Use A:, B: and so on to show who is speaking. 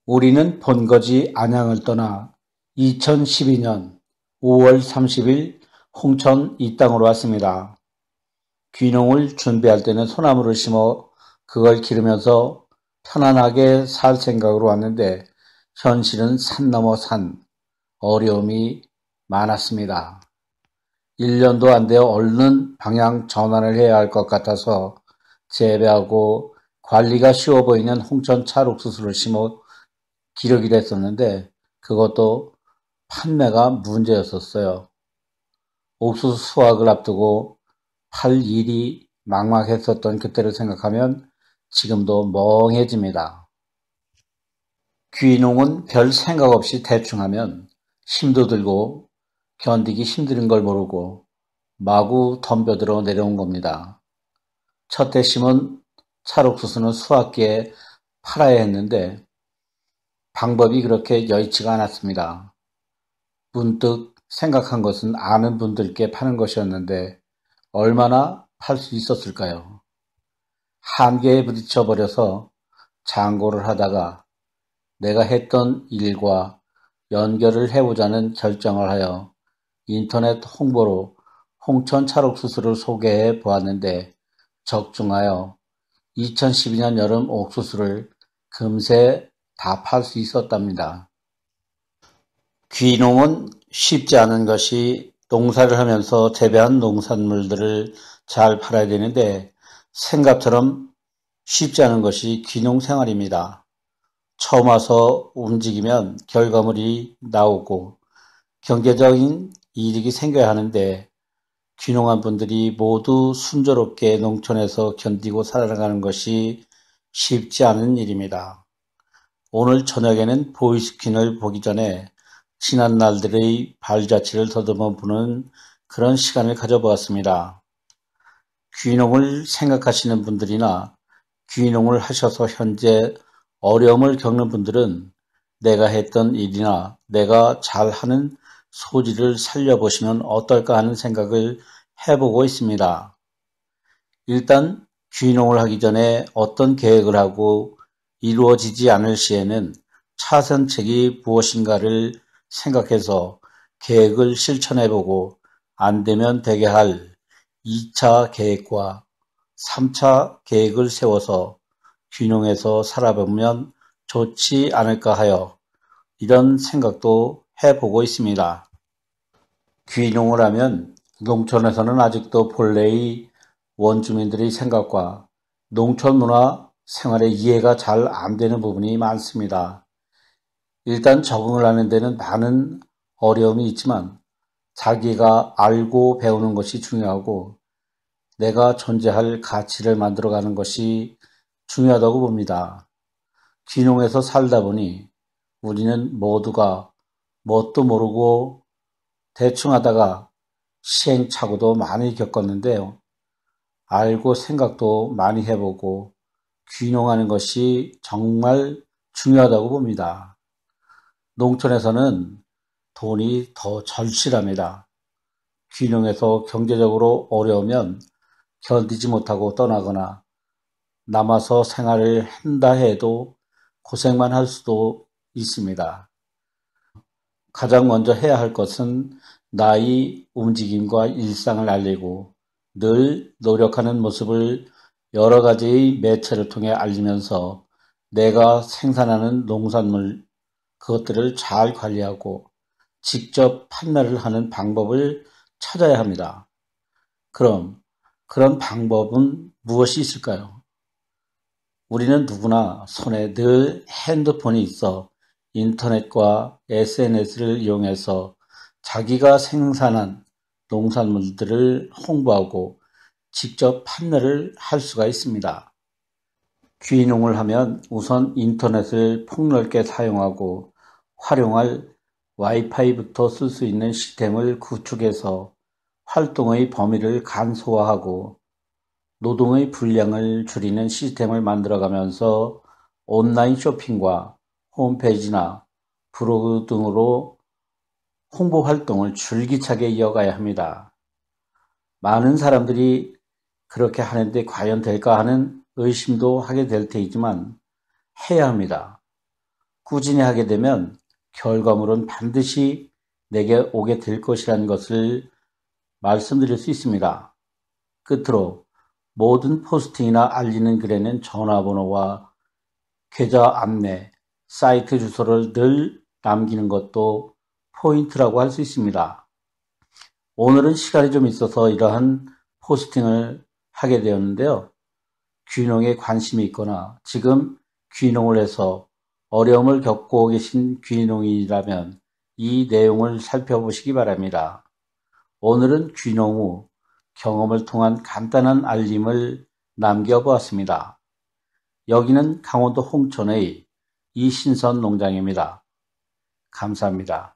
A: 우리는 본거지 안양을 떠나 2012년 5월 30일 홍천 이 땅으로 왔습니다. 귀농을 준비할 때는 소나무를 심어 그걸 기르면서 편안하게 살 생각으로 왔는데 현실은 산 넘어 산, 어려움이 많았습니다. 1년도 안 되어 얼른 방향 전환을 해야 할 것 같아서 재배하고 관리가 쉬워 보이는 홍천 찰옥수수를 심어 기르기로 했었는데 그것도 판매가 문제였었어요. 옥수수 수확을 앞두고 팔 일이 막막했었던 그때를 생각하면 지금도 멍해집니다. 귀농은 별 생각 없이 대충 하면 힘도 들고 견디기 힘든 걸 모르고 마구 덤벼들어 내려온 겁니다. 첫해 심은 찰옥수수는 수확기에 팔아야 했는데 방법이 그렇게 여의치가 않았습니다. 문득 생각한 것은 아는 분들께 파는 것이었는데 얼마나 팔 수 있었을까요? 한계에 부딪혀 버려서 장고를 하다가 내가 했던 일과 연결을 해보자는 결정을 하여 인터넷 홍보로 홍천 찰옥수수를 소개해 보았는데 적중하여 2012년 여름 옥수수를 금세 다 팔 수 있었답니다. 귀농은 쉽지 않은 것이 농사를 하면서 재배한 농산물들을 잘 팔아야 되는데 생각처럼 쉽지 않은 것이 귀농 생활입니다. 처음 와서 움직이면 결과물이 나오고 경제적인 이익이 생겨야 하는데 귀농한 분들이 모두 순조롭게 농촌에서 견디고 살아가는 것이 쉽지 않은 일입니다. 오늘 저녁에는 보이스킨을 보기 전에 지난 날들의 발자취를 더듬어 보는 그런 시간을 가져보았습니다. 귀농을 생각하시는 분들이나 귀농을 하셔서 현재 어려움을 겪는 분들은 내가 했던 일이나 내가 잘하는 소질을 살려보시면 어떨까 하는 생각을 해보고 있습니다. 일단 귀농을 하기 전에 어떤 계획을 하고 이루어지지 않을 시에는 차선책이 무엇인가를 생각해서 계획을 실천해보고 안되면 되게 할 2차 계획과 3차 계획을 세워서 귀농해서 살아보면 좋지 않을까 하여 이런 생각도 해보고 있습니다. 귀농을 하면 농촌에서는 아직도 본래의 원주민들의 생각과 농촌 문화 생활의 이해가 잘 안 되는 부분이 많습니다. 일단 적응을 하는 데는 많은 어려움이 있지만 자기가 알고 배우는 것이 중요하고 내가 존재할 가치를 만들어가는 것이 중요하다고 봅니다. 귀농해서 살다 보니 우리는 모두가 뭣도 모르고 대충 하다가 시행착오도 많이 겪었는데요. 알고 생각도 많이 해보고 귀농하는 것이 정말 중요하다고 봅니다. 농촌에서는 돈이 더 절실합니다. 귀농해서 경제적으로 어려우면 견디지 못하고 떠나거나 남아서 생활을 한다 해도 고생만 할 수도 있습니다. 가장 먼저 해야 할 것은 나의 움직임과 일상을 알리고 늘 노력하는 모습을 여러 가지의 매체를 통해 알리면서 내가 생산하는 농산물 그것들을 잘 관리하고 직접 판매를 하는 방법을 찾아야 합니다. 그럼 그런 방법은 무엇이 있을까요? 우리는 누구나 손에 늘 핸드폰이 있어 인터넷과 SNS를 이용해서 자기가 생산한 농산물들을 홍보하고 직접 판매를 할 수가 있습니다. 귀농을 하면 우선 인터넷을 폭넓게 사용하고 활용할 와이파이부터 쓸 수 있는 시스템을 구축해서 활동의 범위를 간소화하고 노동의 분량을 줄이는 시스템을 만들어가면서 온라인 쇼핑과 홈페이지나 블로그 등으로 홍보 활동을 줄기차게 이어가야 합니다. 많은 사람들이 그렇게 하는데 과연 될까 하는 의심도 하게 될 테이지만 해야 합니다. 꾸준히 하게 되면 결과물은 반드시 내게 오게 될 것이라는 것을 말씀드릴 수 있습니다. 끝으로 모든 포스팅이나 알리는 글에는 전화번호와 계좌 안내, 사이트 주소를 늘 남기는 것도 포인트라고 할 수 있습니다. 오늘은 시간이 좀 있어서 이러한 포스팅을 하게 되었는데요. 귀농에 관심이 있거나 지금 귀농을 해서 어려움을 겪고 계신 귀농인이라면 이 내용을 살펴보시기 바랍니다. 오늘은 귀농 후 경험을 통한 간단한 알림을 남겨보았습니다. 여기는 강원도 홍천의 이신선 농장입니다. 감사합니다.